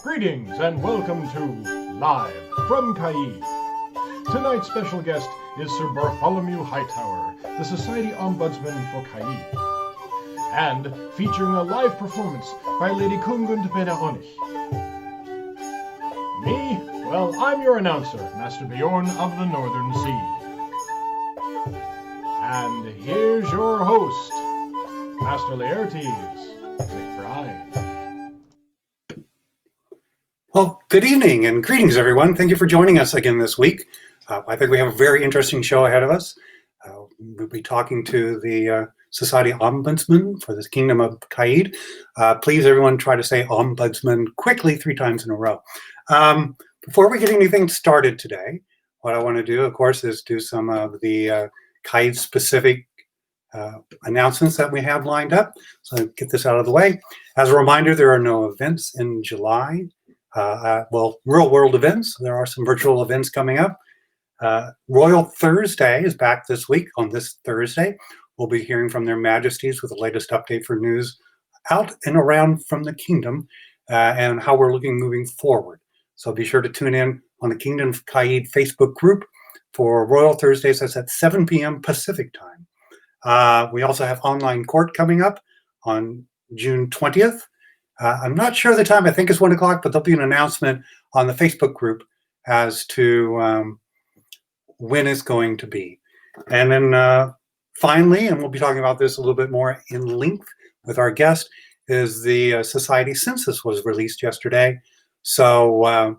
Greetings and welcome to Live from Caid. Tonight's special guest is Sir Bartholomew Hightower, the Society Ombudsman for Caid, and featuring a live performance by Lady Kungund Benehonig. Me? Well, I'm your announcer, Master Bjorn of the Northern Sea. And here's your host, Master Laertes McBride. Well, good evening and greetings, everyone. Thank you for joining us again this week. I think we have a very interesting show ahead of us. We'll be talking to the Society Ombudsman for the Kingdom of Caid. Please, everyone, try to say Ombudsman quickly 3 times in a row. Before we get anything started today, what I want to do, of course, is do some of the Caid-specific announcements that we have lined up. So get this out of the way. As a reminder, there are no events in July. Real world events. There are some virtual events coming up. Royal Thursday is back this week. On this Thursday, we'll be hearing from their majesties with the latest update for news out and around from the kingdom and how we're looking moving forward. So be sure to tune in on the Kingdom of Caid Facebook group for Royal Thursdays. That's at 7 p.m. Pacific time. We also have online court coming up on June 20th. I'm not sure the time. I think it's 1 o'clock, but there'll be an announcement on the Facebook group as to when it's going to be. And then finally, and we'll be talking about this a little bit more in length with our guest, is the Society Census was released yesterday. So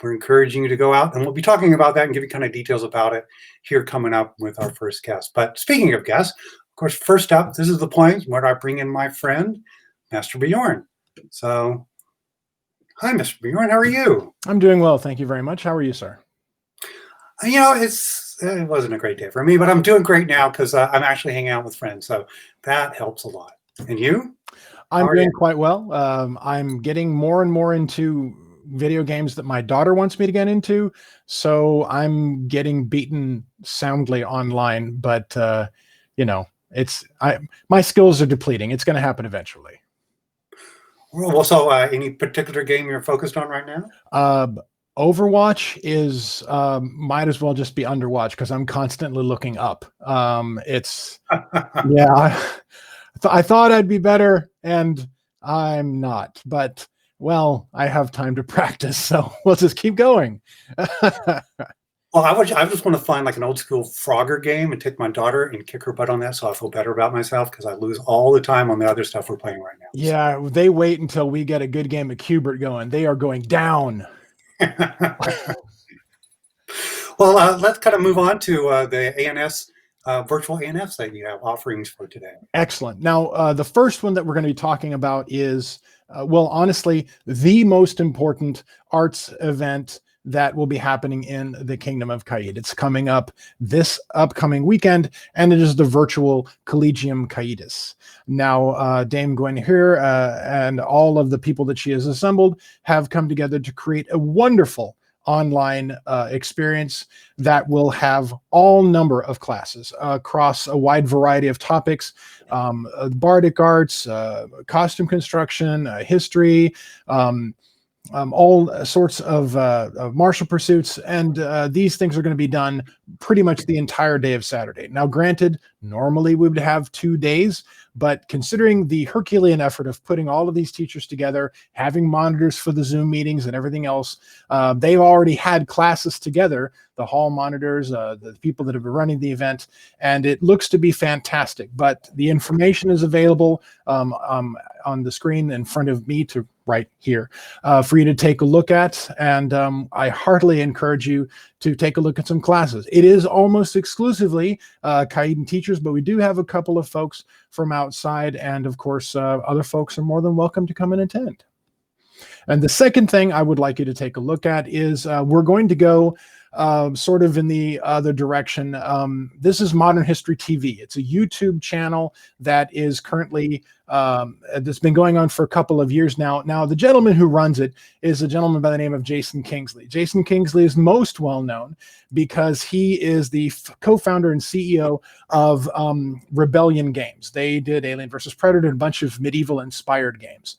we're encouraging you to go out, and we'll be talking about that and give you kind of details about it here coming up with our first guest. But speaking of guests, of course, first up, this is the point where I bring in my friend, Master Bjorn. So, hi, Mr. Bjorn. How are you? I'm doing well. Thank you very much. How are you, sir? You know, it wasn't a great day for me, but I'm doing great now because I'm actually hanging out with friends. So that helps a lot. And you? I'm doing quite well. I'm getting more and more into video games that my daughter wants me to get into. So I'm getting beaten soundly online, but my skills are depleting. It's going to happen eventually. Well, so any particular game you're focused on right now? Overwatch is might as well just be Underwatch because I'm constantly looking up. It's yeah. I thought I'd be better, and I'm not. But well, I have time to practice, so we'll just keep going. Well, I just want to find like an old school Frogger game and take my daughter and kick her butt on that, so I feel better about myself because I lose all the time on the other stuff we're playing right now. Yeah, they wait until we get a good game of Cubert going. They are going down. Well, let's kind of move on to the ANS virtual ANFs that you have offerings for today. Excellent. Now, the first one that we're going to be talking about is, honestly, the most important arts event that will be happening in the Kingdom of Caid. It's coming up this upcoming weekend, and it is the virtual Collegium Caidis. Now, Dame Gwen here and all of the people that she has assembled have come together to create a wonderful online experience that will have all number of classes across a wide variety of topics, bardic arts, costume construction, history, all sorts of martial pursuits, and these things are going to be done pretty much the entire day of Saturday. Now, granted, normally we would have 2 days, but considering the Herculean effort of putting all of these teachers together, having monitors for the Zoom meetings and everything else, they've already had classes together, the hall monitors, the people that have been running the event, and it looks to be fantastic. But the information is available on the screen in front of me to right here for you to take a look at, and I heartily encourage you to take a look at some classes. It is almost exclusively Caidan teachers, but we do have a couple of folks from outside, and of course other folks are more than welcome to come and attend. And the second thing I would like you to take a look at is we're going to go sort of in the other direction. This is Modern History TV. It's a YouTube channel that is currently that's been going on for a couple of years now. Now, the gentleman who runs it is a gentleman by the name of Jason Kingsley. Jason Kingsley is most well known because he is the co-founder and CEO of Rebellion Games. They did Alien versus Predator and a bunch of medieval inspired games.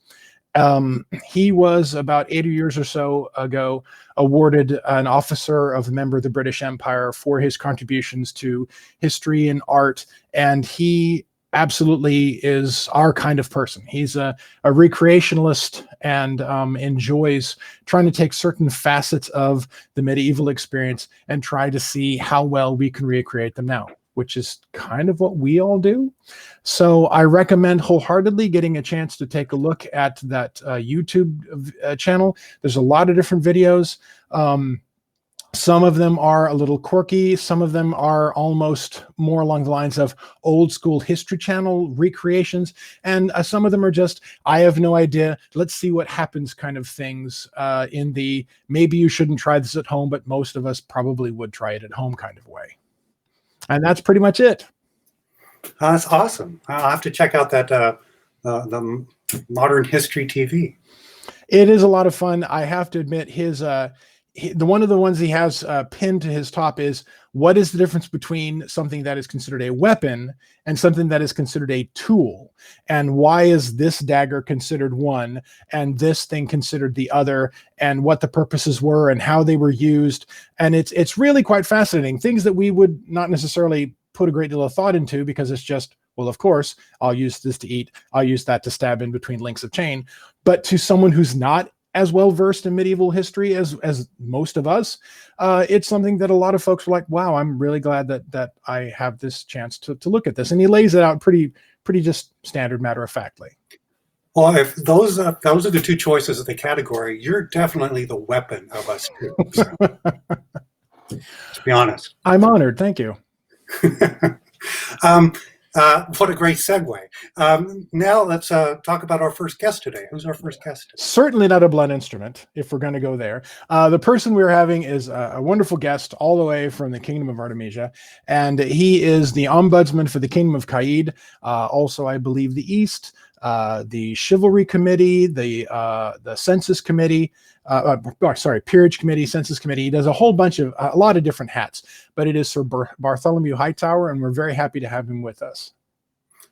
He was about 80 years or so ago awarded an officer of a member of the British Empire for his contributions to history and art, and he absolutely is our kind of person. He's a recreationalist and enjoys trying to take certain facets of the medieval experience and try to see how well we can recreate them now, which is kind of what we all do. So I recommend wholeheartedly getting a chance to take a look at that YouTube channel. There's a lot of different videos. Some of them are a little quirky. Some of them are almost more along the lines of old school History Channel recreations. And some of them are just, I have no idea, let's see what happens kind of things in the maybe you shouldn't try this at home, but most of us probably would try it at home kind of way. And that's pretty much it. That's awesome. I'll have to check out that the Modern History TV. It is a lot of fun. I have to admit, one of the ones he has pinned to his top is, what is the difference between something that is considered a weapon and something that is considered a tool? And why is this dagger considered one and this thing considered the other, and what the purposes were and how they were used? And it's really quite fascinating. Things that we would not necessarily put a great deal of thought into, because it's just, well, of course, I'll use this to eat. I'll use that to stab in between links of chain. But to someone who's not as well versed in medieval history as most of us, it's something that a lot of folks are like, wow, I'm really glad that I have this chance to look at this. And he lays it out pretty just standard matter of factly. Well, if those are the two choices of the category, you're definitely the weapon of us two. So, to be honest. I'm honored. Thank you. What a great segue. Now let's talk about our first guest today. Who's our first guest today? Certainly not a blunt instrument, if we're going to go there. The person we're having is a wonderful guest all the way from the Kingdom of Artemisia, and he is the Ombudsman for the Kingdom of Caid, also, I believe, the East, the Chivalry Committee, the Census Committee, Peerage Committee, Census Committee. He does a whole bunch of, a lot of different hats, but it is Sir Bartholomew Hightower, and we're very happy to have him with us.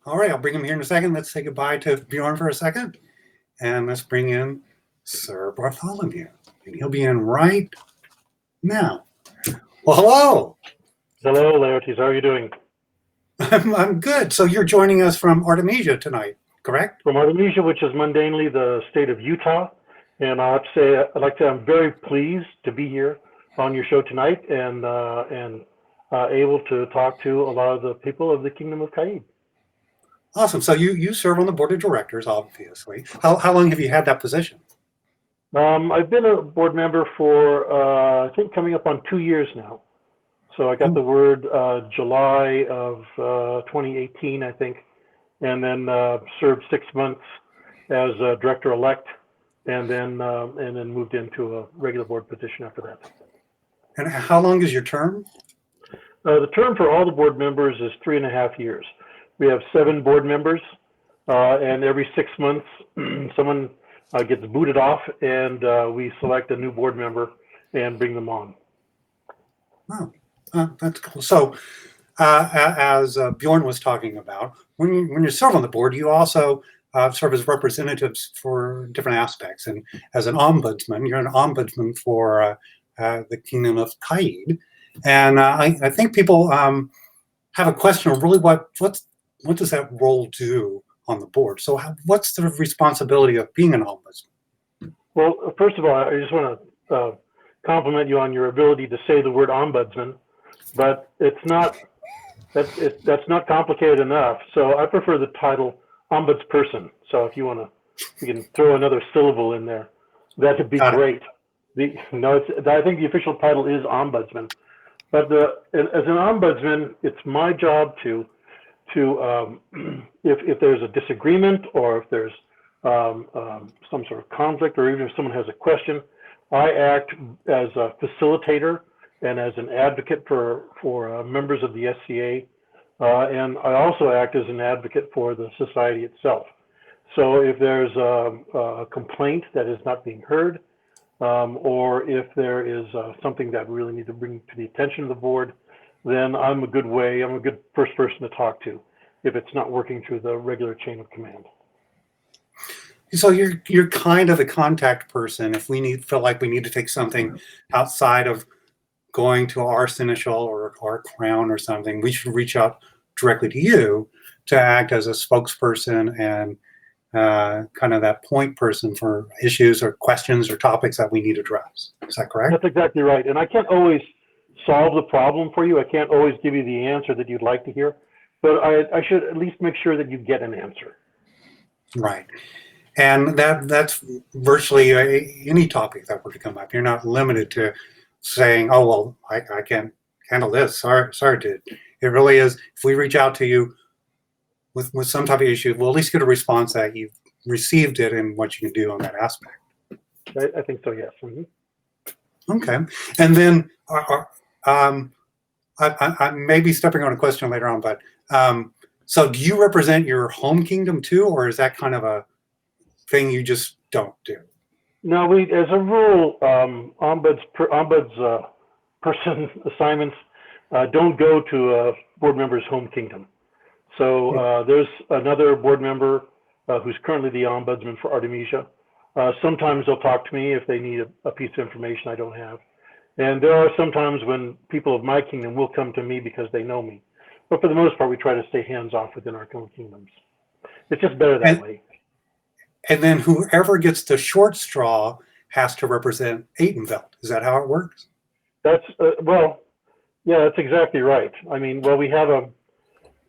All right, I'll bring him here in a second. Let's say goodbye to Bjorn for a second, and let's bring in Sir Bartholomew, and he'll be in right now. Well, hello. Hello, Laertes. How are you doing? I'm good. So you're joining us from Artemisia tonight, correct? From Artemisia, which is mundanely the state of Utah. And I have to say, I'm very pleased to be here on your show tonight and able to talk to a lot of the people of the Kingdom of Caid. Awesome. So you serve on the board of directors, obviously. How long have you had that position? I've been a board member for, I think, coming up on 2 years now. So I got the word July of 2018, I think, and then served 6 months as director-elect, and then moved into a regular board position after that. And how long is your term? The term for all the board members is 3.5 years. We have 7 board members, and every 6 months, someone gets booted off, and we select a new board member and bring them on. Wow, that's cool. So, as Bjorn was talking about, when you serve on the board, you also serve as representatives for different aspects. And as an ombudsman, you're an ombudsman for the Kingdom of Caid. And I think people have a question of really what does that role do on the board? So what's the responsibility of being an ombudsman? Well, first of all, I just want to compliment you on your ability to say the word ombudsman, but that's not complicated enough. So I prefer the title Ombudsperson. So if you can throw another syllable in there, that would be great. I think the official title is Ombudsman. But as an ombudsman, it's my job to if there's a disagreement, or if there's some sort of conflict, or even if someone has a question, I act as a facilitator and as an advocate for members of the SCA, and I also act as an advocate for the society itself. So if there's a complaint that is not being heard, or if there is something that we really need to bring to the attention of the board, then I'm a good first person to talk to if it's not working through the regular chain of command. So you're kind of the contact person if we feel like we need to take something outside of going to our seneschal or our crown or something. We should reach out directly to you to act as a spokesperson and kind of that point person for issues or questions or topics that we need to address. Is that correct? That's exactly right. And I can't always solve the problem for you. I can't always give you the answer that you'd like to hear, but I should at least make sure that you get an answer. Right. And that's virtually any topic that were to come up. You're not limited to saying, oh, well, I can't handle this. Sorry, dude. It really is, if we reach out to you with some type of issue, we'll at least get a response that you've received it and what you can do on that aspect. I think so, yes. Okay. And then I may be stepping on a question later on, but so do you represent your home kingdom too, or is that kind of a thing you just don't do? No, as a rule, person assignments don't go to a board member's home kingdom. So there's another board member who's currently the ombudsman for Artemisia. Sometimes they'll talk to me if they need a piece of information I don't have. And there are some times when people of my kingdom will come to me because they know me. But for the most part, we try to stay hands-off within our own kingdoms. It's just better that way. And then whoever gets the short straw has to represent Atenveld. Is that how it works? That's, well, yeah, that's exactly right. I mean, well, we have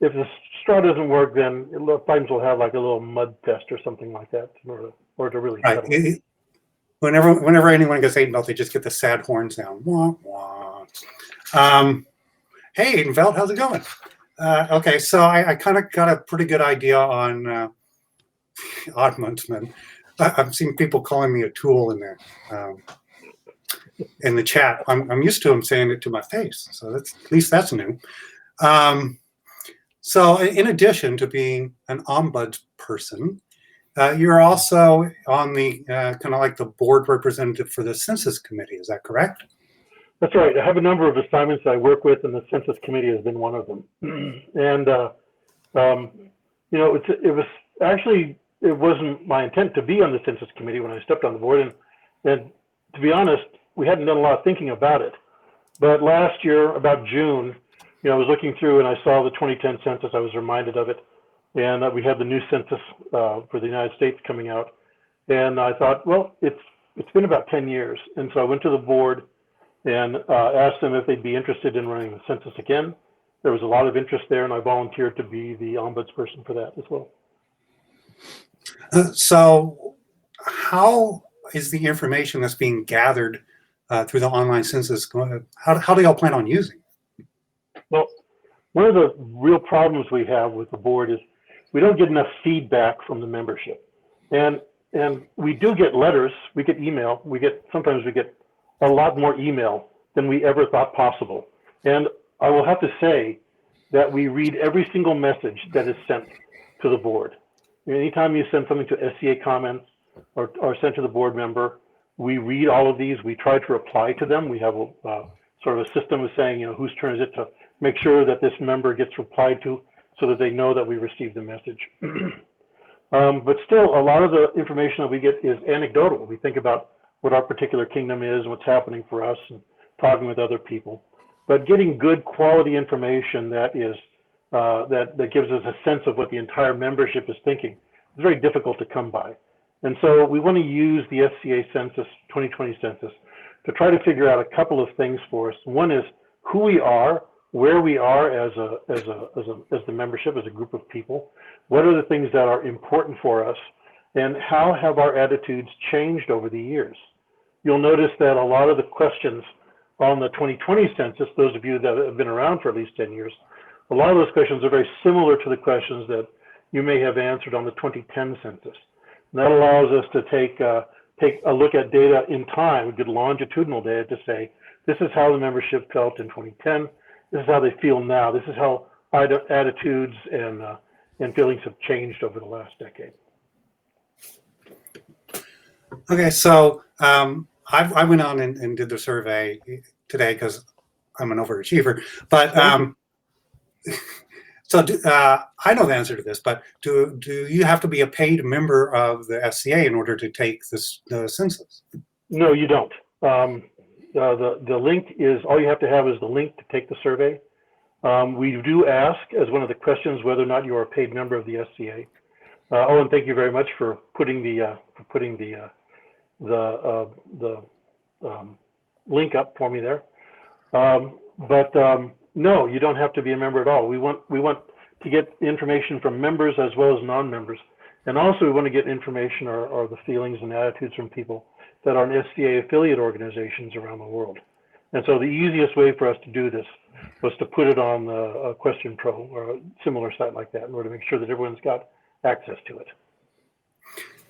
if the straw doesn't work, then sometimes we'll have like a little mud test or something like that or to really settle it. Whenever anyone gets Atenveld, they just get the sad horn sound. Wah, wah. Hey, Atenveld, how's it going? Okay, so I kind of got a pretty good idea on Ombudsman. I've seen people calling me a tool in the chat. I'm used to them saying it to my face, so at least that's new. So in addition to being an ombudsperson, you're also on the kind of like the board representative for the Census Committee. Is that correct? That's right. I have a number of assignments I work with, and the Census Committee has been one of them. And you know, it wasn't my intent to be on the Census Committee when I stepped on the board, and to be honest, we hadn't done a lot of thinking about it. But last year, about June, you know, I was looking through and I saw the 2010 census. I was reminded of it, and we had the new census for the United States coming out. And I thought, well, it's been about 10 years. And so I went to the board and asked them if they'd be interested in running the census again. There was a lot of interest there, and I volunteered to be the ombudsperson for that as well. So how is the information that's being gathered through the online census going? How do y'all plan on using it? Well, one of the real problems we have with the board is we don't get enough feedback from the membership. And we do get letters, we get email, sometimes we get a lot more email than we ever thought possible. And I will have to say that we read every single message that is sent to the board. Anytime you send something to SCA comments or sent to the board member, we read all of these. We try to reply to them. We have a sort of a system of saying, you know, whose turn is it to make sure that this member gets replied to so that they know that we received the message. But still, a lot of the information that we get is anecdotal. We think about what our particular kingdom is and what's happening for us and talking with other people. But getting good quality information that is that gives us a sense of what the entire membership is thinking is very difficult to come by. And so we want to use the SCA Census, 2020 Census, to try to figure out a couple of things for us. One is who we are, where we are as the membership, as a group of people. What are the things that are important for us, and how have our attitudes changed over the years? You'll notice that a lot of the questions on the 2020 census, those of you that have been around for at least 10 years, a lot of those questions are very similar to the questions that you may have answered on the 2010 census. And that allows us to take a look at data in time, good longitudinal data, to say, this is how the membership felt in 2010, this is how they feel now, this is how attitudes and feelings have changed over the last decade. Okay, so I went on and did the survey today because I'm an overachiever, but So I know the answer to this, but do you have to be a paid member of the SCA in order to take the census? No, you don't. The link is, all you have to have is the link to take the survey. We do ask as one of the questions whether or not you are a paid member of the SCA. And thank you very much for putting the link up for me there. No, you don't have to be a member at all. We want to get information from members as well as non-members, and also we want to get information or the feelings and attitudes from people that are in SCA affiliate organizations around the world. And so the easiest way for us to do this was to put it on the Question Pro or a similar site like that in order to make sure that everyone's got access to it.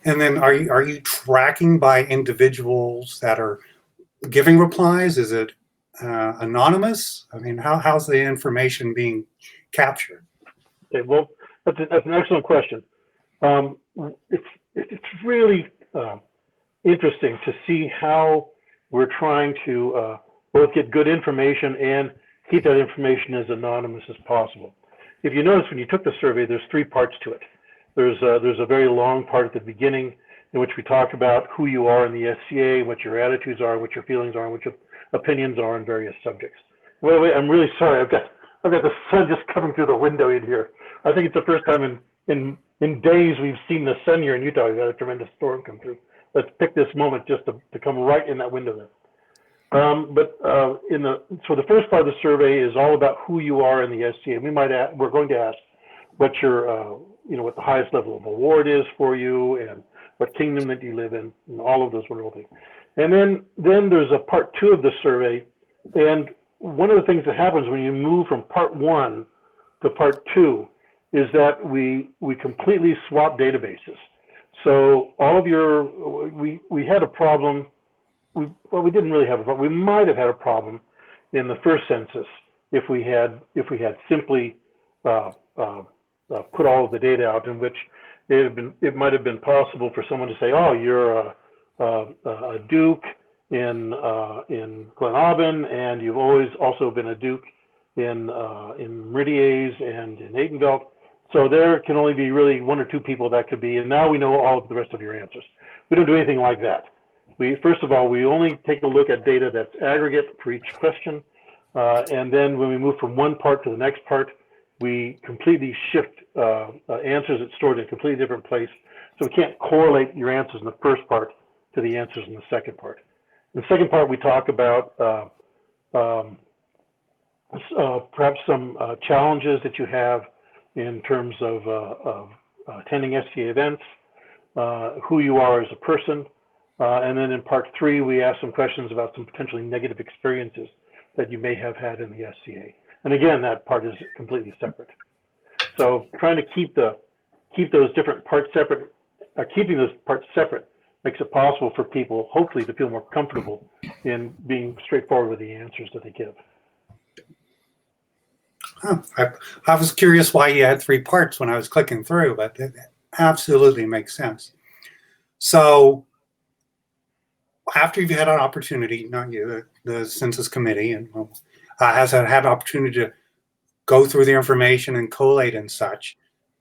And then are you tracking by individuals that are giving replies? Is it anonymous? I mean, how's the information being captured? Okay, well, that's an excellent question. It's really interesting to see how we're trying to both get good information and keep that information as anonymous as possible. If you notice, when you took the survey, there's 3 parts to it. There's a very long part at the beginning in which we talk about who you are in the SCA, what your attitudes are, what your feelings are, and what your opinions are on various subjects. Wait, I'm really sorry. I've got the sun just coming through the window in here. I think it's the first time in days we've seen the sun here in Utah. We've had a tremendous storm come through. Let's pick this moment just to come right in that window there. So the first part of the survey is all about who you are in the SCA. We're going to ask what your what the highest level of award is for you, and what kingdom that you live in, and all of those wonderful things. And then there's a part 2 of the survey, and one of the things that happens when you move from part 1 to part 2 is that we completely swap databases. So all of we had a problem. We didn't really have a problem. We might have had a problem in the first census if we had simply put all of the data out, in which it might have been possible for someone to say, oh, you're a duke in Glen Aubin, and you've always also been a duke in Meridies and in Aytonville. So there can only be really 1 or 2 people that could be, and now we know all of the rest of your answers. We don't do anything like that. First of all, we only take a look at data that's aggregate for each question, and then when we move from one part to the next part, we completely shift answers that's stored in a completely different place. So we can't correlate your answers in the first part to the answers in the second part. In the second part, we talk about perhaps some challenges that you have in terms of attending SCA events, who you are as a person. And then in part 3, we ask some questions about some potentially negative experiences that you may have had in the SCA. And again, that part is completely separate. So trying to keep those different parts separate, keeping those parts separate makes it possible for people, hopefully, to feel more comfortable in being straightforward with the answers that they give. Huh. I was curious why you had 3 parts when I was clicking through, but it absolutely makes sense. So after you've had an opportunity, not you, the Census Committee, and has had an opportunity to go through the information and collate and such,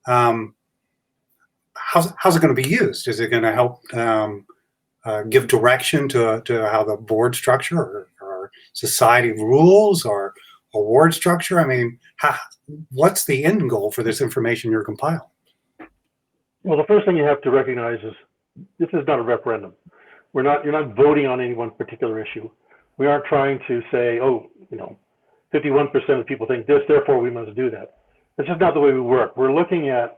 how's it going to be used? Is it going to help give direction to how the board structure or society rules or award structure? I mean, what's the end goal for this information you're compiling? Well, the first thing you have to recognize is this is not a referendum. You're not voting on any one particular issue. We aren't trying to say, oh, 51% of people think this, therefore we must do that. That's just not the way we work. We're looking at,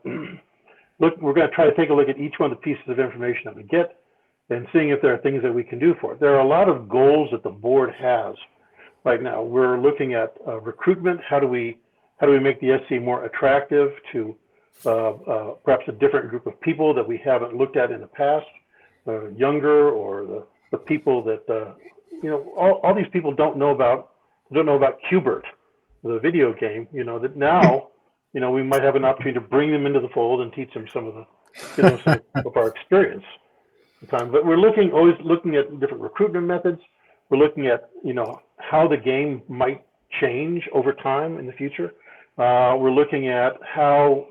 we're going to try to take a look at each one of the pieces of information that we get and seeing if there are things that we can do for it. There are a lot of goals that the board has right now. We're looking at recruitment. How do we make the SC more attractive to perhaps a different group of people that we haven't looked at in the past, younger, or the people that all these people don't know about Qbert, the video game. That now we might have an opportunity to bring them into the fold and teach them some of some of our experience at the time. But we're always looking at different recruitment methods. We're looking at how the game might change over time in the future. We're looking at how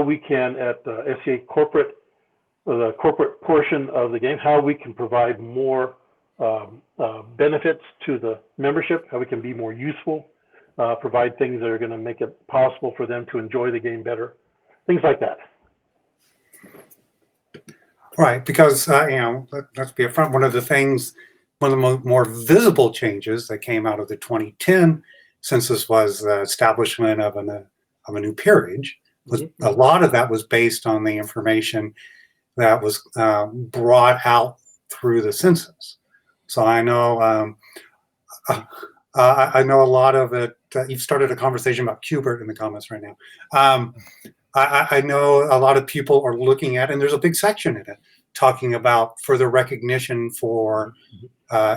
we can at the SCA corporate, the corporate portion of the game, how we can provide more benefits to the membership, how we can be more useful, provide things that are going to make it possible for them to enjoy the game better, things like that. Right, because let's be upfront. One of the more visible changes that came out of the 2010 census was the establishment of a new peerage. A lot of that was based on the information that was brought out through the census. So I know I know a lot of it. You've started a conversation about Qbert in the comments right now. I know a lot of people are looking at, and there's a big section in it talking about further recognition for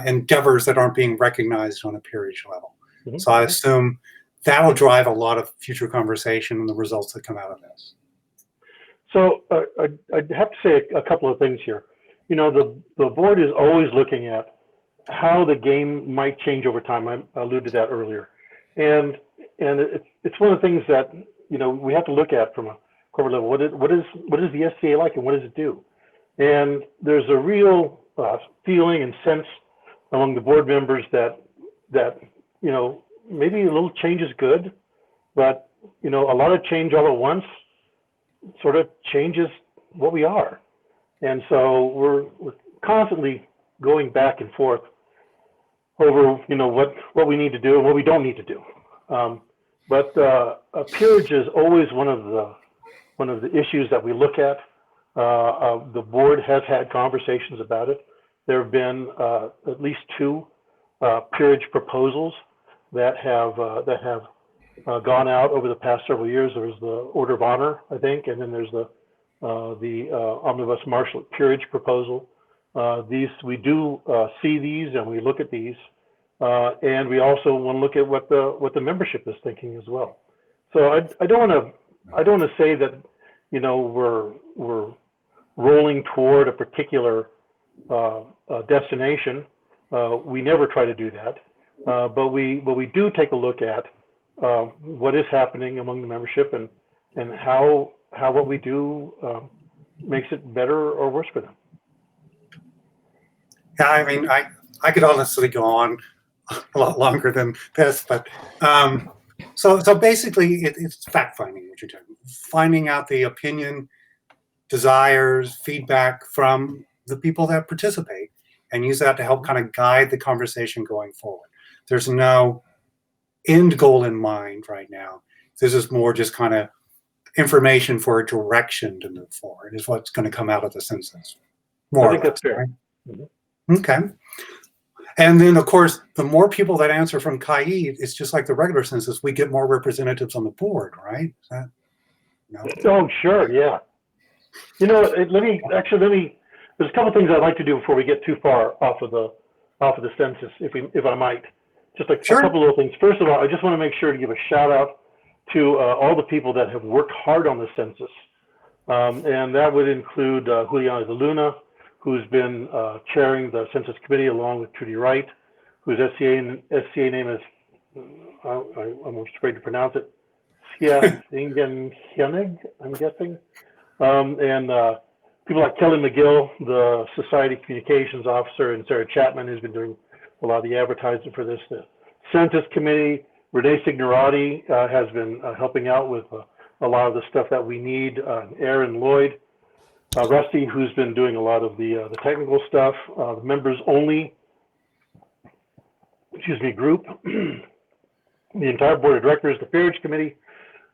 endeavors that aren't being recognized on a peerage level. So I assume that'll drive a lot of future conversation and the results that come out of this. So I'd have to say a couple of things here. You know, the board is always looking at how the game might change over time. I alluded to that earlier. And it's one of the things that, you know, we have to look at from a corporate level. What is the SCA like, and what does it do? And there's a real feeling and sense among the board members that you know, maybe a little change is good, but you know, a lot of change all at once sort of changes what we are. And so we're constantly going back and forth over, you know, what we need to do and what we don't need to do. But a peerage is always one of the issues that we look at. The board has had conversations about it. There have been at least 2 peerage proposals that have gone out over the past several years. There was the Order of Honor, I think, and then there's the Omnibus Martial Peerage proposal. We do see these, and we look at these, and we also want to look at what the membership is thinking as well. So I don't want to say that, you know, we're rolling toward a particular destination. We never try to do that, but we do take a look at what is happening among the membership and how what we do makes it better or worse for them. Yeah, I mean, I could honestly go on a lot longer than this, but so basically it's fact finding, what you're doing, finding out the opinion, desires, feedback from the people that participate, and use that to help kind of guide the conversation going forward. There's no end goal in mind right now. This is more just kind of information for a direction to move forward is what's going to come out of the census. I think that's fair. Right? Okay. And then, of course, the more people that answer from Caid, it's just like the regular census, we get more representatives on the board, right? Is that, no? Oh, sure, yeah. You know, let me, there's a couple things I'd like to do before we get too far off of the census, if I might. Just a couple of things. First of all, I just want to make sure to give a shout out to all the people that have worked hard on the census. And that would include Juliana de Luna, who's been chairing the census committee along with Trudy Wright, whose SCA name is, I'm afraid to pronounce it, SCA Census, I'm guessing. And people like Kelly McGill, the Society Communications Officer, and Sarah Chapman, who's been doing a lot of the advertising for this. The Census Committee, Renee Signorati has been helping out with a lot of the stuff that we need. Aaron Lloyd, Rusty, who's been doing a lot of the technical stuff. The members only, group, the entire board of directors, the Peerage Committee,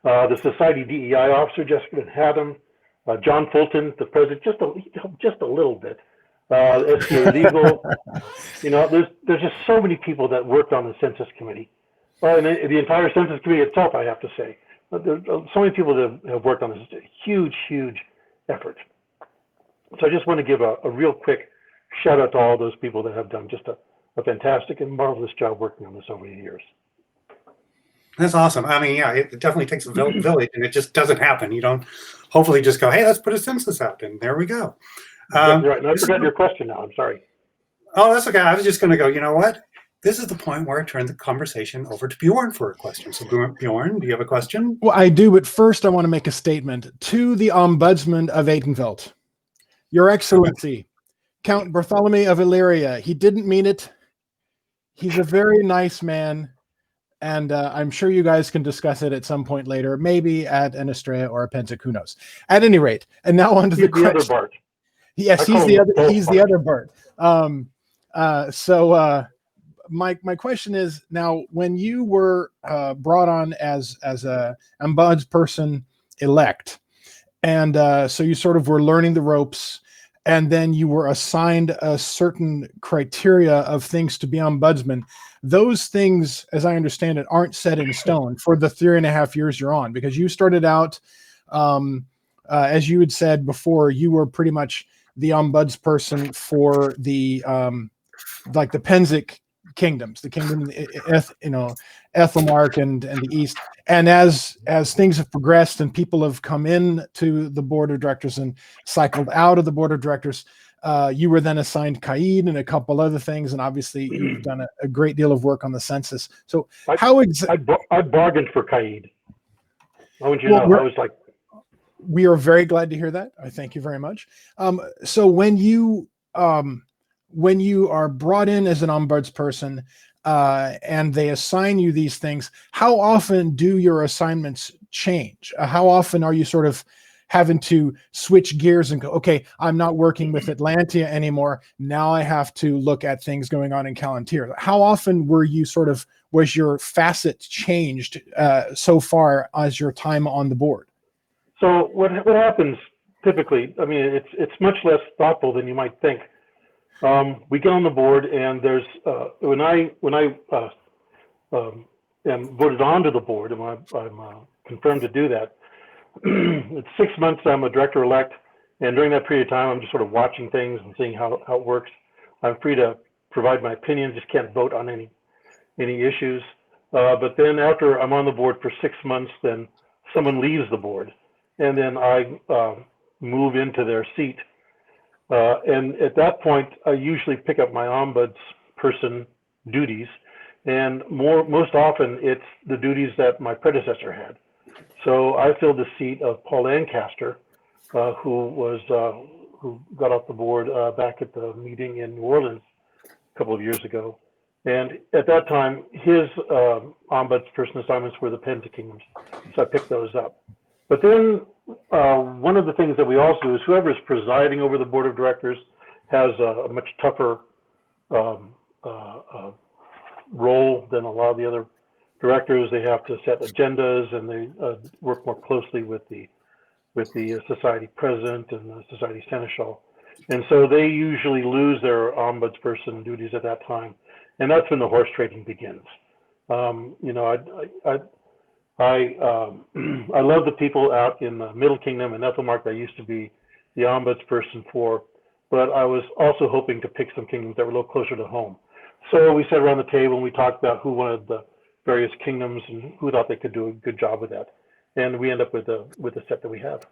the Society DEI Officer, Jessica Haddam, John Fulton, the president, just a little bit. SCA Legal, you know, there's just so many people that worked on the Census Committee. And the entire Census Committee itself, I have to say. There's so many people that have worked on this. It's a huge, huge effort. So I just want to give a real quick shout out to all those people that have done just a fantastic and marvelous job working on this over the years. That's awesome. I mean, yeah, it definitely takes a village, and it just doesn't happen. You don't hopefully just go, hey, let's put a census out, and there we go. Right. And I forgot your question now. I'm sorry. Oh, that's okay. I was just going to go, you know what? this is the point where I turn the conversation over to Bjorn for a question. So Bjorn, do you have a question? Well, I do, but first I want to make a statement to the Ombudsman of Adenveld. Your Excellency, Count Bartholomew of Illyria, he didn't mean it. He's a very nice man, and I'm sure you guys can discuss it at some point later, maybe at an Estrella or a Pensic, who knows. At any rate, and now on to the He's the other question. Bart. Yes, he's the other Bart. My question is, now when you were brought on as a ombudsperson elect, and so you sort of were learning the ropes, and then you were assigned a certain criteria of things to be ombudsman. Those things, as I understand it, aren't set in stone for the 3.5 years you're on, because you started out, as you had said before, you were pretty much the ombudsperson for the like the Pensic kingdoms, the kingdom, Ethelmark and the East. And as things have progressed and people have come in to the board of directors and cycled out of the board of directors, you were then assigned Caid and a couple other things. And obviously you've done a great deal of work on the census. So I bargained for Caid. I want you to know, I was like, we are very glad to hear that. I thank you very much. So when you are brought in as an ombudsperson and they assign you these things, how often do your assignments change? How often are you sort of having to switch gears and go, okay, I'm not working with Atlantia anymore. Now I have to look at things going on in Calontir. How often was your facet changed so far as your time on the board? so what happens typically, I mean, it's much less thoughtful than you might think. We get on the board, and there's when I am voted onto the board, and I'm confirmed to do that. It's 6 months. I'm a director-elect, and during that period of time, I'm just sort of watching things and seeing how it works. I'm free to provide my opinion, just can't vote on any issues. But then after I'm on the board for 6 months, then someone leaves the board, and then I move into their seat. And at that point, I usually pick up my ombudsperson duties, and most often it's the duties that my predecessor had. So I filled the seat of Paul Lancaster, who got off the board back at the meeting in New Orleans a couple of years ago. And at that time, his ombudsperson assignments were the Pensic kingdoms, so I picked those up. But then one of the things that we also do is whoever is presiding over the board of directors has a much tougher role than a lot of the other directors. They have to set agendas, and they work more closely with the society president and the society seneschal. And so they usually lose their ombudsperson duties at that time. And that's when the horse trading begins. I love the people out in the Middle Kingdom and Ethelmark that I used to be the ombudsperson for, but I was also hoping to pick some kingdoms that were a little closer to home. So we sat around the table and we talked about who wanted the various kingdoms and who thought they could do a good job with that. And we end up with the set that we have.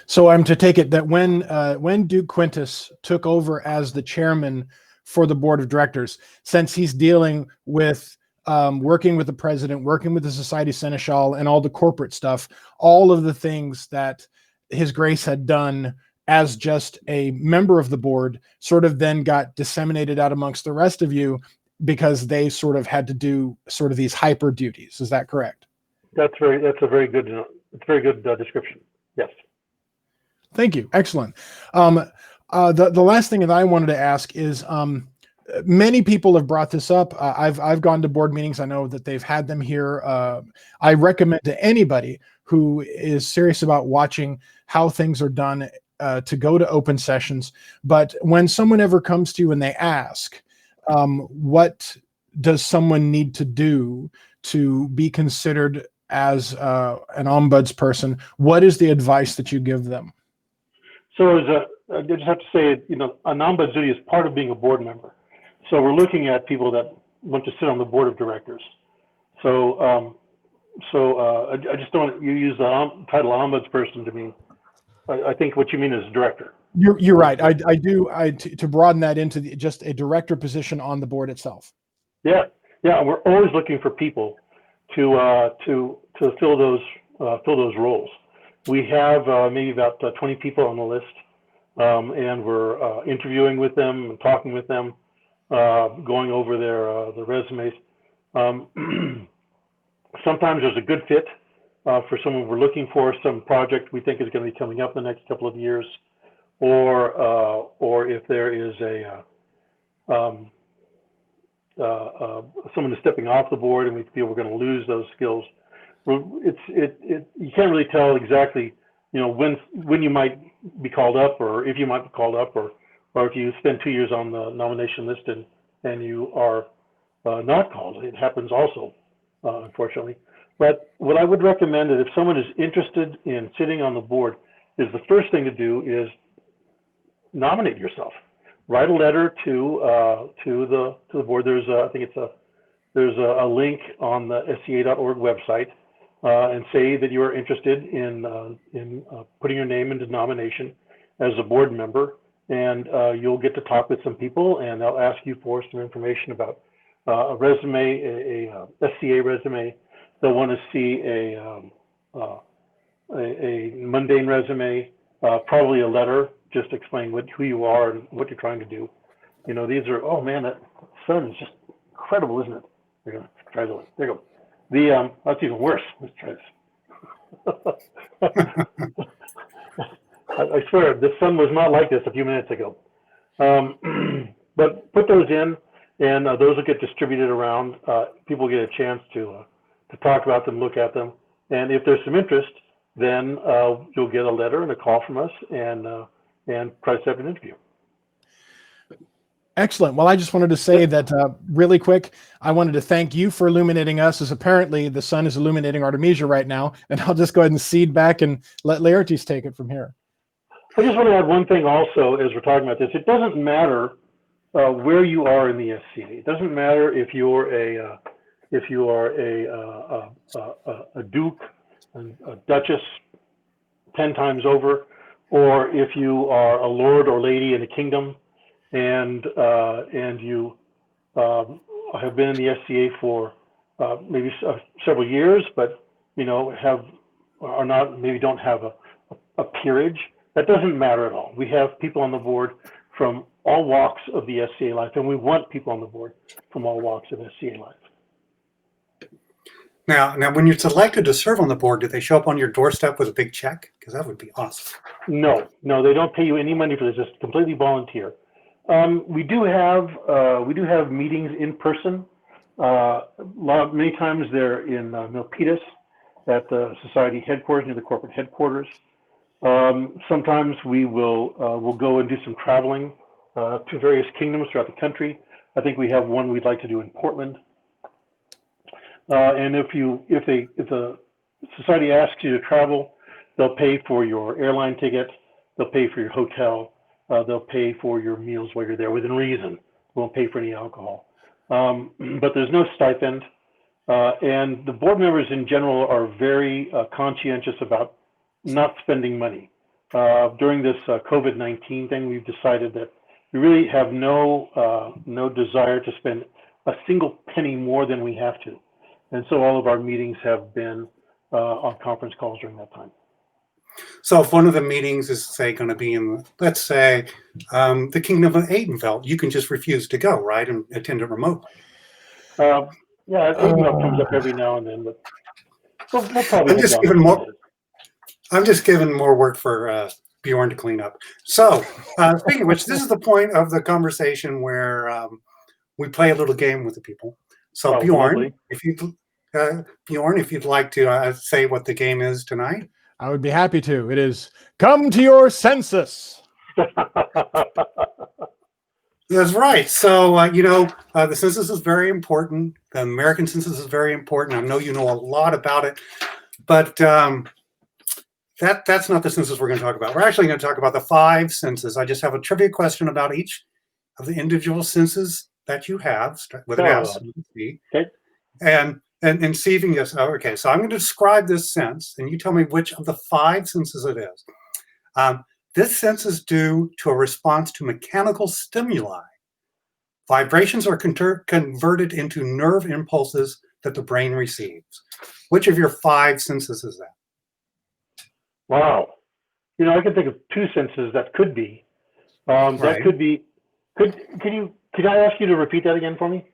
So I'm to take it that when Duke Quintus took over as the chairman for the board of directors, since he's dealing with working with the president, working with the society seneschal and all the corporate stuff, all of the things that His Grace had done as just a member of the board sort of then got disseminated out amongst the rest of you because they sort of had to do sort of these hyper duties. Is that correct? That's a very good description. Yes. Thank you. Excellent. The last thing that I wanted to ask is, many people have brought this up. I've gone to board meetings. I know that they've had them here. I recommend to anybody who is serious about watching how things are done to go to open sessions. But when someone ever comes to you and they ask, what does someone need to do to be considered as an ombudsperson? What is the advice that you give them? So I just have to say, an ombuds duty is part of being a board member. So we're looking at people that want to sit on the board of directors. So I just don't want you use the title ombudsperson to mean. I think what you mean is director. You're right. I do to broaden that into just a director position on the board itself. Yeah, yeah. We're always looking for people to fill those roles. We have maybe about 20 people on the list, and we're interviewing with them and talking with them, going over their resumes. Sometimes there's a good fit for someone we're looking for, some project we think is going to be coming up in the next couple of years, or if there is someone is stepping off the board and we feel we're going to lose those skills. You can't really tell exactly, when you might be called up, or if you might be called up, or if you spend 2 years on the nomination list and you are not called. It happens also, unfortunately. But what I would recommend is if someone is interested in sitting on the board, is the first thing to do is nominate yourself. Write a letter to the board. There's a link on the SCA.org website, and say that you are interested in putting your name into nomination as a board member, and you'll get to talk with some people, and they'll ask you for some information about a resume, a SCA resume. They'll want to see a mundane resume, probably a letter just explaining who you are and what you're trying to do. These are, oh man, that sun is just incredible, isn't it? We're gonna try the, there you go. That's even worse. Let's try this. I swear, the sun was not like this a few minutes ago. But put those in, and those will get distributed around. People get a chance to talk about them, look at them, and if there's some interest, then you'll get a letter and a call from us, and try to set up an interview. Excellent. Well, I just wanted to say that really quick, I wanted to thank you for illuminating us, as apparently the sun is illuminating Artemisia right now, and I'll just go ahead and cede back and let Laertes take it from here. I just want to add one thing also as we're talking about this. It doesn't matter where you are in the SCA. It doesn't matter if you are a duke, a duchess 10 times over, or if you are a lord or lady in a kingdom, and you have been in the SCA for maybe several years, but don't have a peerage. That doesn't matter at all. We have people on the board from all walks of the SCA life, and we want people on the board from all walks of SCA life. Now, when you're selected to serve on the board, do they show up on your doorstep with a big check? Because that would be awesome. No, they don't pay you any money for this. It's completely volunteer. We do have meetings in person. Many times they're in Milpitas at the society headquarters, near the corporate headquarters. Sometimes we'll go and do some traveling to various kingdoms throughout the country. I think we have one we'd like to do in Portland. And if the society asks you to travel, they'll pay for your airline ticket, they'll pay for your hotel, they'll pay for your meals while you're there within reason. They won't pay for any alcohol. But there's no stipend. And the board members in general are very conscientious about not spending money. During this COVID-19 thing, we've decided that we really have no desire to spend a single penny more than we have to. And so all of our meetings have been on conference calls during that time. So if one of the meetings is, say, going to be in, let's say, the Kingdom of Aidenfeld, you can just refuse to go, right, and attend it remotely. Yeah, Aidenfeld comes up every now and then, but we'll probably I'm just giving more work for Bjorn to clean up. So speaking of which, this is the point of the conversation where we play a little game with the people. So Bjorn, if you'd like to say what the game is tonight. I would be happy to. It is come to your census. That's right. So, the census is very important. The American census is very important. I know you know a lot about it, but that's not the census we're going to talk about. We're actually going to talk about the 5 census. I just have a trivia question about each of the individual census that you have with an S. Okay. And see if you can guess. Okay, so I'm going to describe this sense, and you tell me which of the 5 senses it is. This sense is due to a response to mechanical stimuli Vibrations are converted into nerve impulses that the brain receives. Which of your 5 senses is that? Wow. You know, I can think of 2 senses that could be. That Right. could be. Could I ask you to repeat that again for me?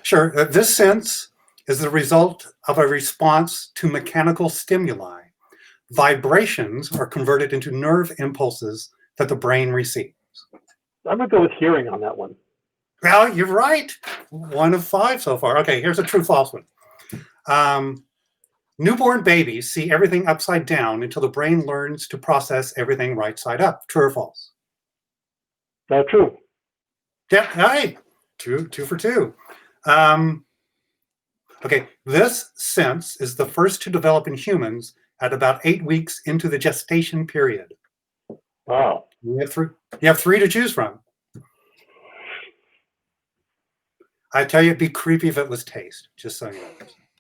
Sure. This sense is the result of a response to mechanical stimuli. Vibrations are converted into nerve impulses that the brain receives. I'm gonna go with hearing on that one. Well, you're right. 1 of 5 so far. Okay, here's a true-false one. Newborn babies see everything upside down until the brain learns to process everything right side up. True or false? True. Yeah, hey, two for 2. Okay, this sense is the first to develop in humans at about 8 weeks into the gestation period. Wow. You have 3 to choose from. I tell you, it'd be creepy if it was taste, just so you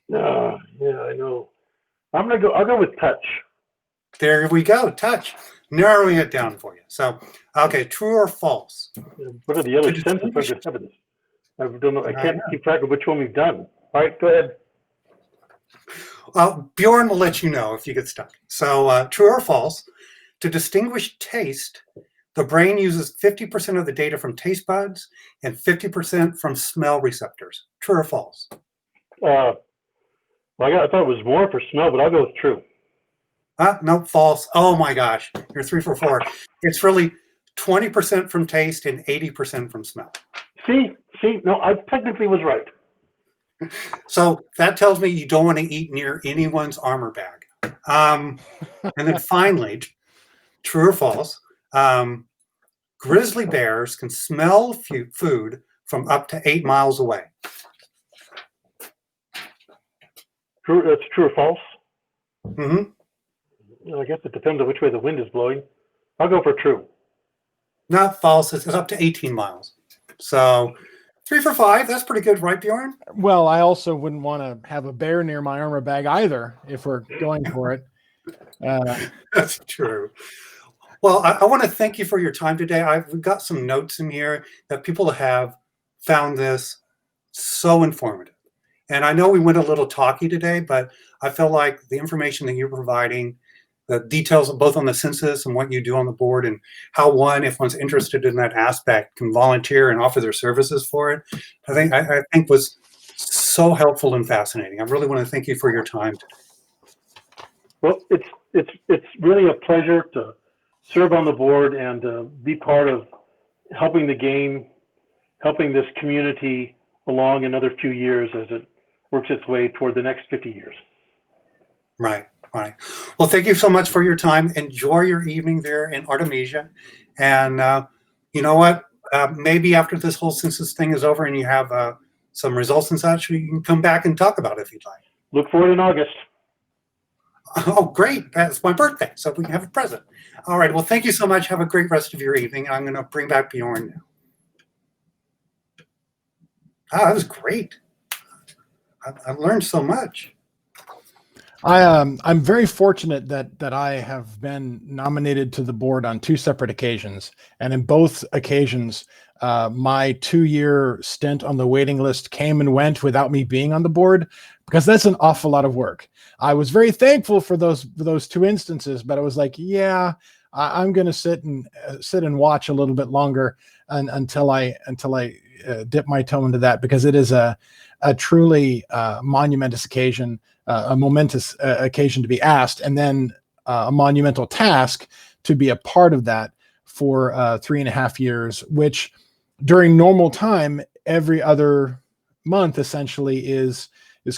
know. Yeah, I know. I'll go with touch. There we go, touch. Narrowing it down for you. So, okay, true or false? What are the other To senses? Oh, distinguish- good heavens. I don't know. I can't know. keep track of which one we've done. All right, go ahead. Bjorn will let you know if you get stuck. So, true or false? To distinguish taste, the brain uses 50% of the data from taste buds and 50% from smell receptors. True or false? Well, I thought it was more for smell, but I'll go with true. No, false. Oh my gosh, you're 3 for 4. It's really 20% from taste and 80% from smell. See, no, I technically was right. So that tells me you don't want to eat near anyone's armor bag. And then finally, true or false, grizzly bears can smell food from up to 8 miles away. True. That's true or false. Mm-hmm. I guess it depends on which way the wind is blowing. I'll go for true. Not false. It's up to 18 miles. So 3 for 5. That's pretty good, right, Bjorn? Well, I also wouldn't want to have a bear near my armor bag either if we're going for it. That's true. Well, I want to thank you for your time today. We've got some notes in here that people have found this so informative. And I know we went a little talky today, but I feel like the information that you're providing, the details of both on the census and what you do on the board, and how if one's interested in that aspect, can volunteer and offer their services for it, I think was so helpful and fascinating. I really want to thank you for your time today. Well, it's really a pleasure to serve on the board and be part of helping the game, helping this community along another few years as it works its way toward the next 50 years. Right. Well, thank you so much for your time. Enjoy your evening there in Artemisia. And you know what? Maybe after this whole census thing is over and you have some results and such, you can come back and talk about it if you'd like. Look for it in August. Oh, great. That's my birthday, so we can have a present. All right. Well, thank you so much. Have a great rest of your evening. I'm going to bring back Bjorn now. That was great. I've learned so much. I'm very fortunate that I have been nominated to the board on 2 separate occasions, and in both occasions, my 2-year stint on the waiting list came and went without me being on the board, because that's an awful lot of work. I was very thankful for those 2 instances, but I was like, yeah, I'm going to sit and watch a little bit longer until I dip my toe into that, because it is a truly monumentous occasion, a momentous occasion to be asked, and then a monumental task to be a part of that for 3.5 years, which during normal time, every other month essentially is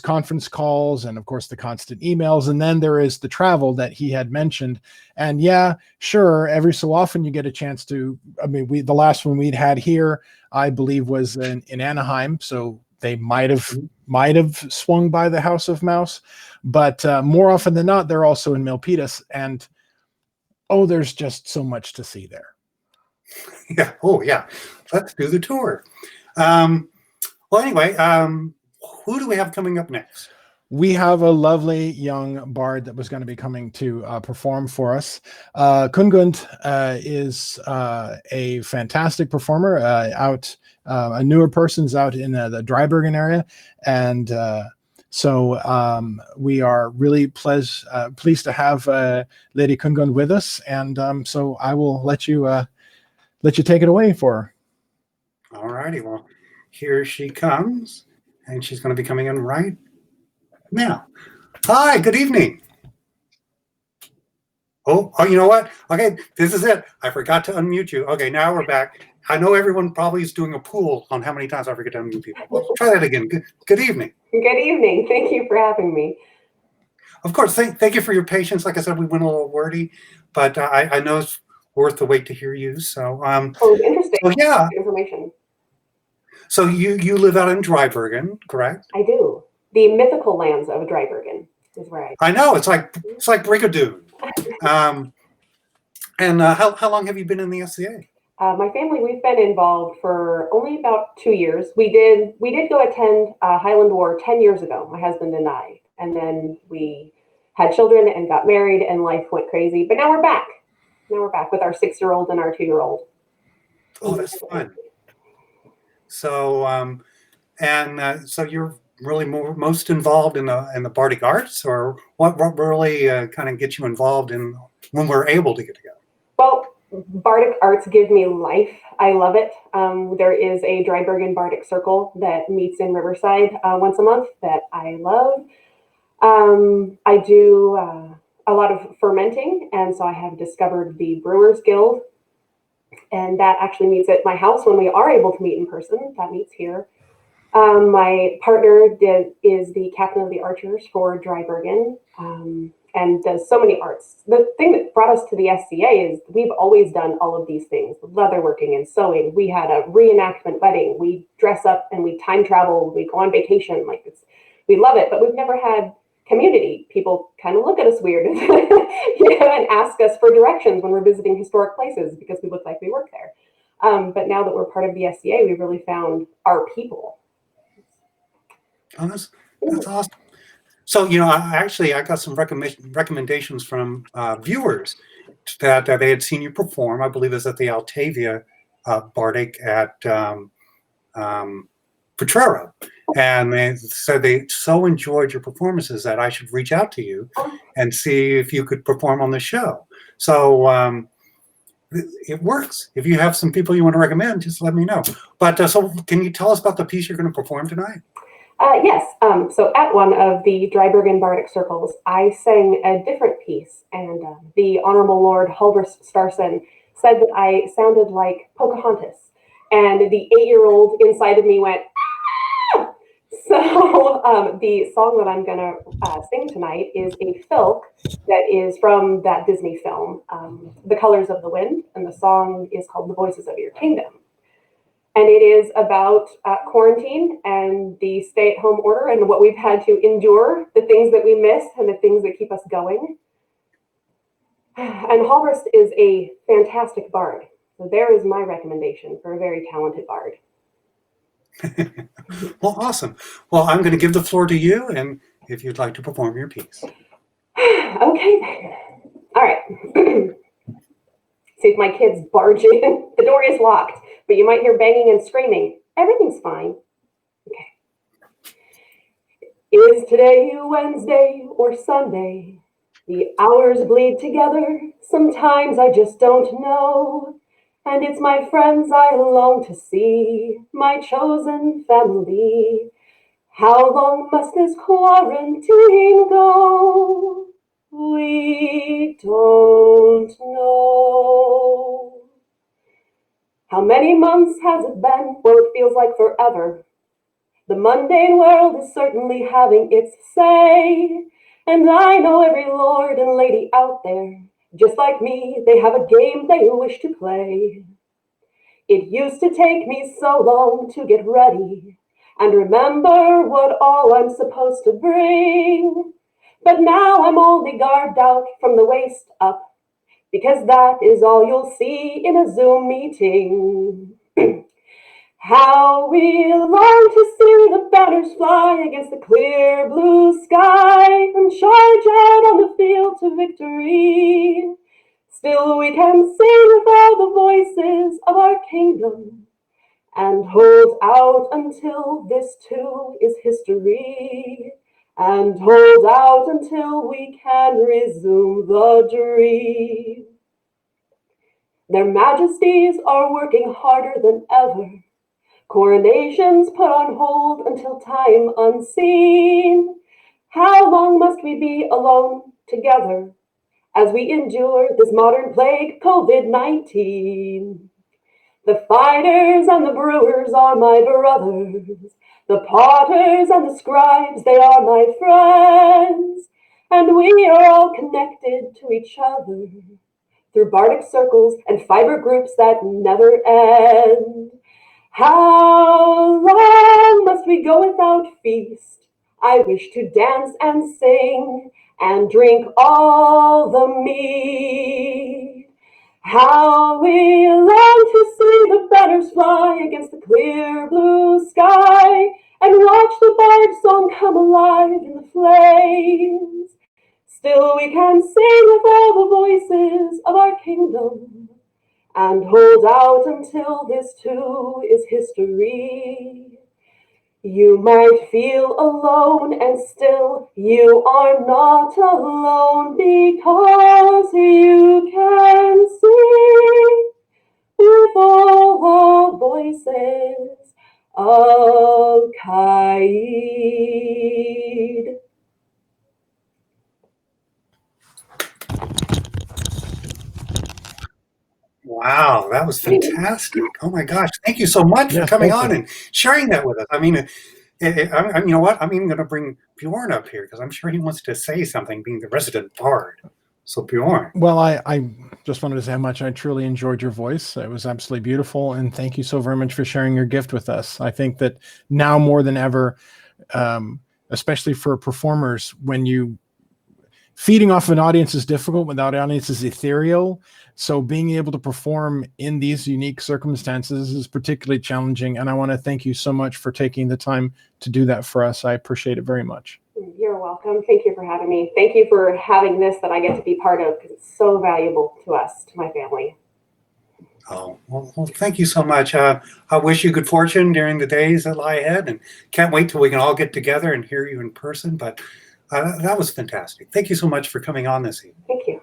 conference calls and of course the constant emails. And then there is the travel that he had mentioned. And yeah, sure, every so often you get a chance to, the last one we'd had here, I believe, was in Anaheim. So they might have swung by the House of Mouse, but more often than not, they're also in Milpitas, and there's just so much to see there. Yeah. Oh, yeah. Let's do the tour. Well, anyway, who do we have coming up next? we have a lovely young bard that was going to be coming to perform for us. Kungund is a fantastic performer a newer person's out in the Drybergen area. And so we are really pleased to have Lady Kungund with us. And so I will let you take it away for her. All righty. Well, here she comes, and she's going to be coming in right now. Hi, good evening. Oh, you know what? Okay, this is it. I forgot to unmute you. Okay, now we're back. I know everyone probably is doing a pool on how many times I forget to unmute people. Try that again. Good evening. Good evening. Thank you for having me. Of course. Thank you for your patience. Like I said, we went a little wordy, but I know it's worth the wait to hear you. So, Interesting. So yeah. Information. So you live out in Drybergen, correct? I do. The mythical lands of Drybergen is where I know. It's like Brigadoon. And how long have you been in the SCA? My family, we've been involved for only about 2 years. We did go attend Highland War 10 years ago, my husband and I. And then we had children and got married and life went crazy. But now we're back. Now we're back with our 6-year-old and our 2-year-old. Oh, that's fun. So, so you're really most involved in the bardic arts, or what really kind of gets you involved in when we're able to get together? Well, bardic arts give me life. I love it. There is a Drybergen Bardic Circle that meets in Riverside once a month that I love. I do a lot of fermenting, and so I have discovered the Brewers Guild, and that actually meets at my house when we are able to meet in person. That meets here. My partner is the captain of the archers for Drybergen, and does so many arts. The thing that brought us to the SCA is we've always done all of these things: leatherworking and sewing. We had a reenactment wedding. We dress up and we time travel. We go on vacation. We love it, but we've never had community. People kind of look at us weird, and ask us for directions when we're visiting historic places because we look like we work there. But now that we're part of the SCA, we really found our people. Oh, that's awesome. So, I got some recommendations from viewers that they had seen you perform. I believe it's at the Altavia Bardic at Potrero. And they said they so enjoyed your performances that I should reach out to you and see if you could perform on the show. So it works. If you have some people you want to recommend, just let me know. But so can you tell us about the piece you're going to perform tonight? Yes. So at one of the Drybergen Bardic Circles, I sang a different piece, and the Honorable Lord Halvard Starson said that I sounded like Pocahontas, and the 8-year-old inside of me went, ah! So the song that I'm going to sing tonight is a filk that is from that Disney film, The Colors of the Wind, and the song is called The Voices of Your Kingdom. And it is about quarantine and the stay-at-home order and what we've had to endure, the things that we miss and the things that keep us going. And Halvard is a fantastic bard. So there is my recommendation for a very talented bard. Well, awesome. Well, I'm going to give the floor to you, and if you'd like to perform your piece. Okay. All right. See if my kids barge in. The door is locked, but you might hear banging and screaming. Everything's fine. Okay. Is today Wednesday or Sunday? The hours bleed together. Sometimes I just don't know. And it's my friends I long to see, my chosen family. How long must this quarantine go? We don't know. How many months has it been? Well, it feels like forever. The mundane world is certainly having its say. And I know every lord and lady out there, just like me, they have a game they wish to play. It used to take me so long to get ready and remember what all I'm supposed to bring. But now I'm only garbed out from the waist up, because that is all you'll see in a Zoom meeting. How we long to see the banners fly against the clear blue sky and charge out on the field to victory. Still we can sing with all the voices of our kingdom and hold out until this too is history, and hold out until we can resume the dream. Their majesties are working harder than ever. Coronations put on hold until time unseen. How long must we be alone together as we endure this modern plague, COVID-19? The fighters and the brewers are my brothers. The potters and the scribes, they are my friends. And we are all connected to each other through bardic circles and fiber groups that never end. How long must we go without feast? I wish to dance and sing and drink all the mead. How we long to see the banners fly against the clear blue sky and watch the bard song come alive in the flames. Still we can sing with all the voices of our kingdom and hold out until this too is history. You might feel alone, and still you are not alone, because you can sing with all the voices of Caid. Wow, that was fantastic. Oh my gosh. Thank you so much for coming on and sharing that with us. I mean, you know what? I'm even going to bring Bjorn up here because I'm sure he wants to say something, being the resident bard. So Bjorn. Well, I just wanted to say how much I truly enjoyed your voice. It was absolutely beautiful. And thank you so very much for sharing your gift with us. I think that now more than ever, especially for performers, when you feeding off an audience is difficult, without an audience is ethereal. So being able to perform in these unique circumstances is particularly challenging. And I want to thank you so much for taking the time to do that for us. I appreciate it very much. You're welcome. Thank you for having me. Thank you for having this that I get to be part of, because it's so valuable to us, to my family. Oh, well, thank you so much. I wish you good fortune during the days that lie ahead, and can't wait till we can all get together and hear you in person. But that was fantastic. Thank you so much for coming on this evening. Thank you.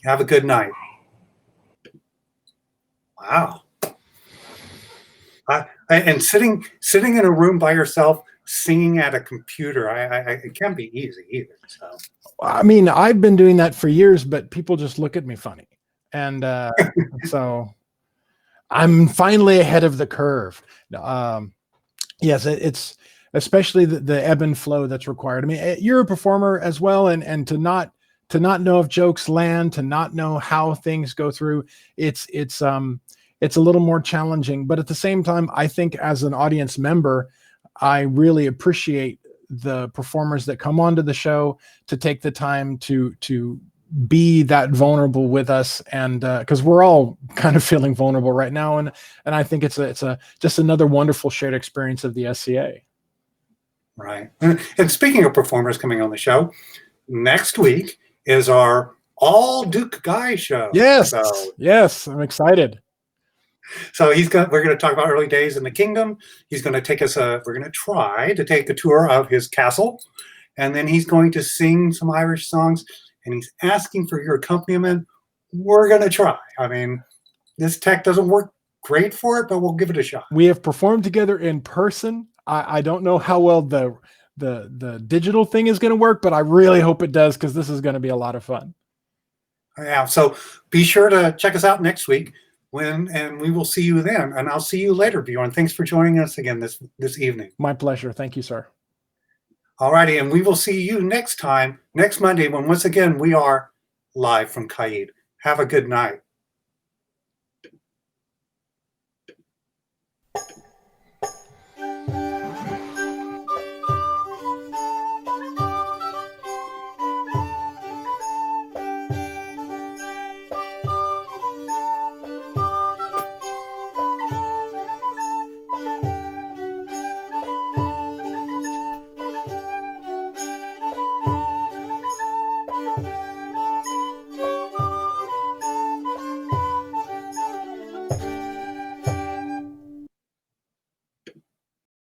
Have a good night. Wow. And sitting in a room by yourself, singing at a computer, it can't be easy either. So, I mean, I've been doing that for years, but people just look at me funny. And so I'm finally ahead of the curve. Yes, it's especially the ebb and flow that's required. I mean, you're a performer as well, and to not know if jokes land, to not know how things go through, it's a little more challenging. But at the same time, I think as an audience member, I really appreciate the performers that come onto the show to take the time to be that vulnerable with us, and because we're all kind of feeling vulnerable right now, and I think it's just another wonderful shared experience of the SCA. Right. And speaking of performers coming on the show, next week is our all Duke Guy show. Yes, yes, I'm excited. So we're going to talk about early days in the kingdom. He's going to take us we're going to try to take a tour of his castle, and then he's going to sing some Irish songs, and he's asking for your accompaniment. We're going to try. I mean, this tech doesn't work great for it, but we'll give it a shot. We have performed together in person. I don't know how well the digital thing is going to work, but I really hope it does, because this is going to be a lot of fun. Yeah, so be sure to check us out next week, and we will see you then. And I'll see you later, Bjorn. Thanks for joining us again this evening. My pleasure. Thank you, sir. All righty, and we will see you next Monday, when once again we are live from Caid. Have a good night.